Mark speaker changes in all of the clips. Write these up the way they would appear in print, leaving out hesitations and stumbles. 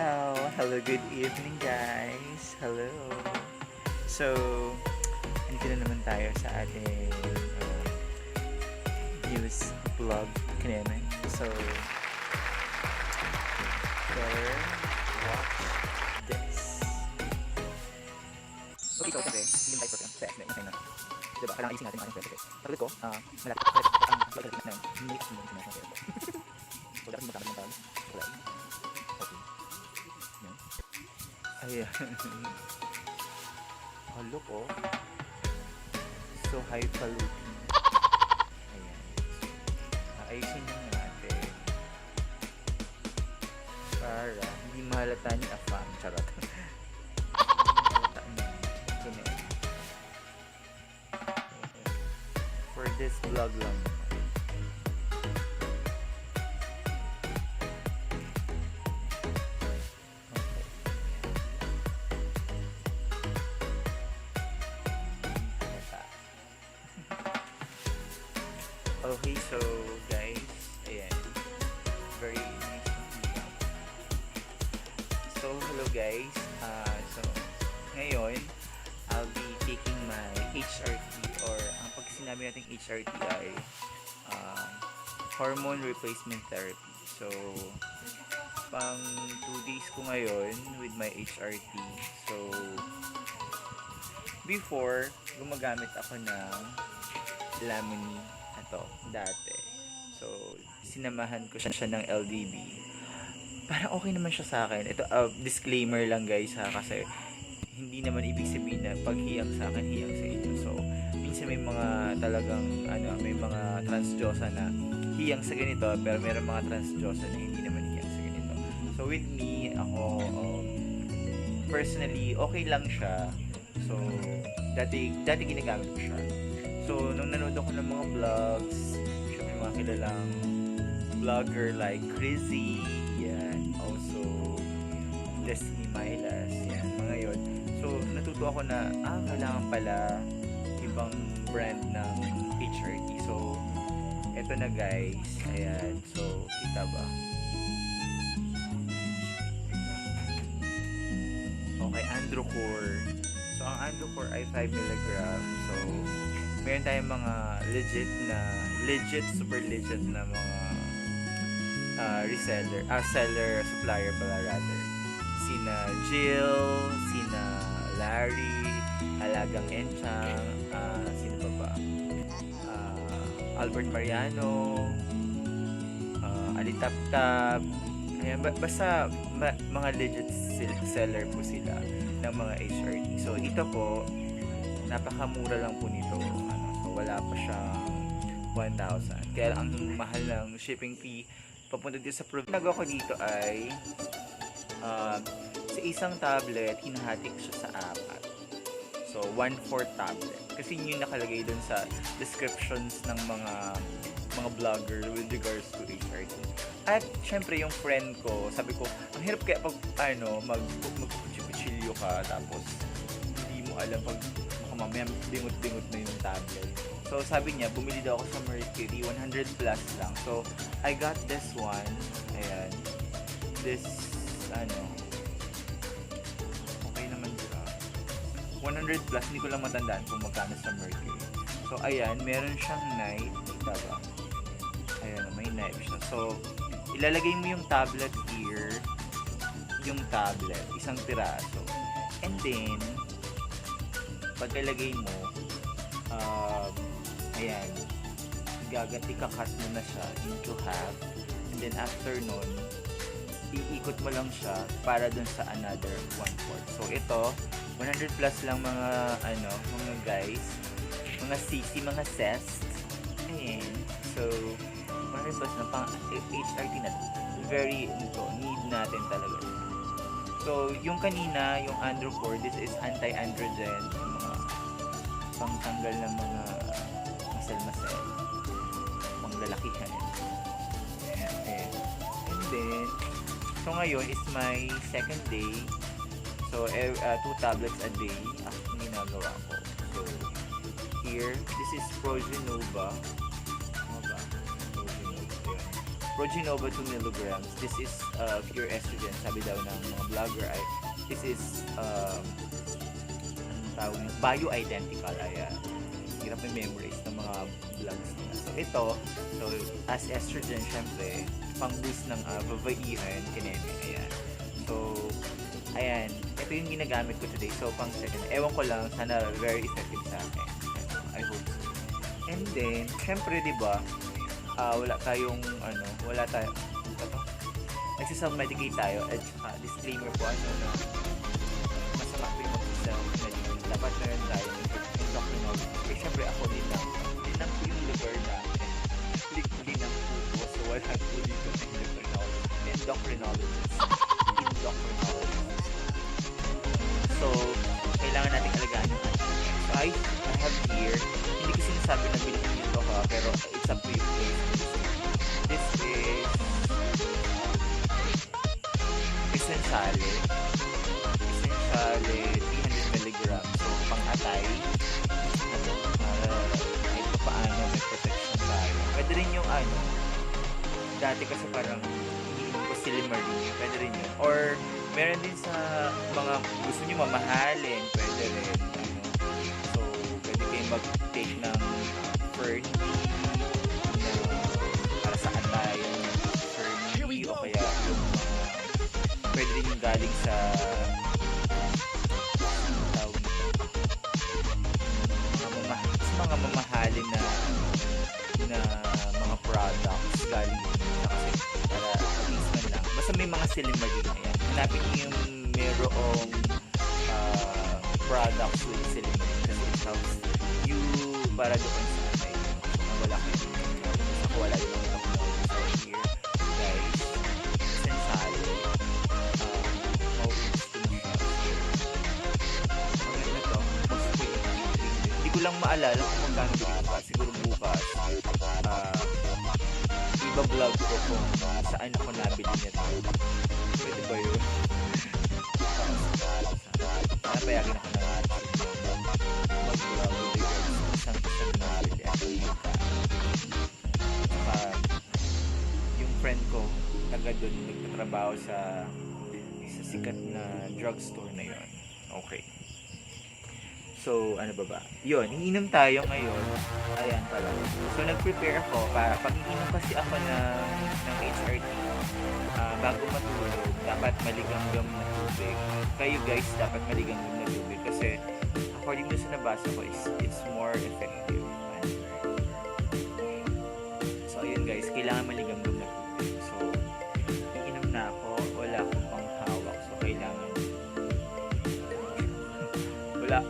Speaker 1: Hello, good evening guys. Hello. So, andito na naman tayo sa ating news vlog kanina. So, better watch this. Okay, so kasi, hindi tayo program. Sex na, yun na. Diba? Kailangan ayusin natin ang ating preference. Pagod ko, malapit ang pagkalit na hindi ako hindi na sa So, dapat mo tama ng wala. Okay. Yan. Ayan. Oh, look, oh. So highfalutin. Ayan. Ayusin lang natin. Para hindi mahalata ni Afam. Charot. Mahalata niya. Ganun. For this vlog lang. Okay, so guys, ayan, very nice to meet you. So hello guys, so ngayon I'll be taking my HRT, or ang pag sinabi natin HRT ay hormone replacement therapy. So pang 2 days ko ngayon with my HRT. So before, gumagamit ako ng Lamini ito dati. So sinamahan ko siya ng LDB. Parang okay naman siya sa akin. Ito disclaimer lang guys ha, kasi hindi naman ibig sabihin na pag hiyang sa akin, hiyang sa inyo. So minsan may mga talagang may mga transdiyosa na hiyang sa ganito, pero meron mga transdiyosa na hindi naman hiyang sa ganito. So with me, ako personally okay lang siya. So dati ginagamit ko siya. So, nung nanood ako ng mga vlogs, may mga kilalang vlogger like Crazy, yan, also Destiny Mylas, yan, mga yun. So, natuto ako na, kailangan pala ibang brand ng HRT. So, eto na guys, ayan, so, kita ba? Okay, Androcur. So, ang Androcur ay 5 mg. So, meron tayong mga super legit na mga reseller, seller, supplier pala rather. Sina Jill, sina Larry, Alagang Enchang, sino pa ba? Albert Mariano, Alitaptab, ayan, basta mga legit seller po sila ng mga HRT. So ito po, napakamura lang po nito. So wala pa siyang 1,000. Kaya ang mahal ng shipping fee papunta dito sa province. Nagawa ko dito ay sa isang tablet, hinahati ko siya sa 4. So 1/4 tablet. Kasi yun yung nakalagay dun sa descriptions ng mga vlogger with regards to HRT. At syempre yung friend ko, sabi ko, ang hirap kaya pag mag-kuchilyo ka tapos hindi mo alam pag mamaya bingot-bingot na yung tablet. So sabi niya, bumili daw ako sa Mercury, 100 plus lang. So I got this one. Ayan. This, okay naman siya. 100 plus, hindi ko lang matandaan kung magkano sa Mercury. So ayan, meron siyang knife. Kita ba? Ayan, may knife siya. So, ilalagay mo yung tablet here. Yung tablet, isang piraso. And then, pagkalagay mo, ayan, ikakat mo na siya into half, and then after nun, iikot mo lang siya para dun sa another 1/4. So ito, 100 plus lang mga guys, mga CC, mga CEST, ayan. So 100 plus na pang HRT na very need natin talaga. So yung kanina, yung Androcur, this is anti-androgen, pangtanggal ng mga masel-masel, panglalakihan. And then, so ngayon is my second day. So 2 tablets a day ang ginagawa ko. So here, this is Progynova. Progynova 2 milligrams. This is pure estrogen. Sabi daw ng mga vlogger ay this is anong tawag nito? Bioidentical. Ayan. Hirap may memorize ng mga vlogs nila. So ito, so as estrogen, syempre, pang boost ng babaihan, Cheny. Ayan. So, ayan. Ito yung ginagamit ko today. So, pang second. Ewan ko lang, sana very effective sa akin. I hope so. And then, syempre, di ba, wala tayong, wala tayo, nagsiself-medicate tayo. At disclaimer po, na masama po yung mag-self-medicate. Dapat meron tayo endocrinology. Eh, syempre, ako din lang po yung lugar namin. Linang po. So, wala po dito endocrinologist. So, kailangan natin alagaan yung ating. So, I have here, hindi ko sinasabi na bilhin nyo ito ha, pero it's up to you guys. This is Essentiale 300 milligrams. So, pang-atay. Kahit paano may protection tayo. Pwede rin yung dati kasi parang Silimarin, pwede rin yun. Or, meron din sa mga gusto nyo mamahalin, pwede rin. So, pwede kayo mag-take ng Fernie, para sa atay, Fernie, o kaya yung pwede rin yung galing sa mga mamahalin na mga products galing kasi para basta may mga Silimarin. Ayan. Hanapin niyo yung merong products with Silimarin kasi it helps you para doon sa atay. So, wala kayo ako wala yung mga so here guys, Essentiale mauubos ko na siya. Maganda to. Hindi ko lang maalala kung magkano bigyan pa. Siguro bukas iba-vlog ko kung saan ako nabili nito. Pwede ba yun? Napayagan ako na mag-vlog with isang nabili ako nito. Saka yung friend ko taga doon nagtatrabaho sa sikat na drugstore na yun. Okay. So, ano ba? Yun, iinom tayo ngayon. Ayan pala. So, nag-prepare ako para pag iinom kasi ako ng HRT, bago matulog, dapat maligamgam na tubig. Kayo guys, dapat maligamgam na tubig kasi according to sa nabasa ko, it's more effective. So, ayun guys, kailangan maligamgam na tubig. So, iinom na ako. Wala akong panghawak. So, kailangan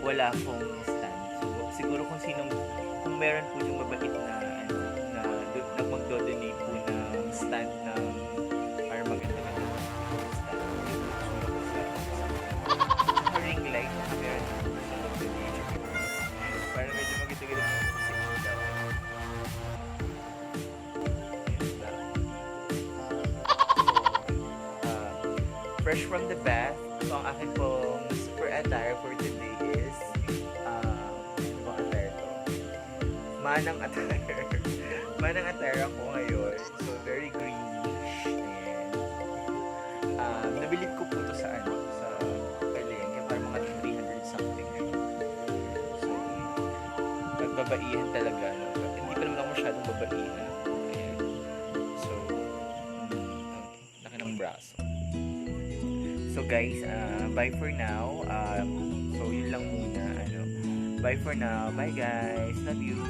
Speaker 1: wala akong stand. So, siguro kung meron po yung mabait na magdo-donate po ng stand ng para maganda stand. Sa ring light na meron po sa donation. Para medyo maganda-ganda po fresh from the bath. So, ang akin pong super attire for today is Manang attire. Manang attire ako ngayon. So, very greenish. And nabilib ko po ito sa palengke. Parang mga 300 something. So, nagbabaihan talaga. No? Hindi pa naman ako masyadong babaihan. Ayan. So, laki ng braso. So guys, bye for now. So, yun lang muna. Bye for now. Bye guys. Love you.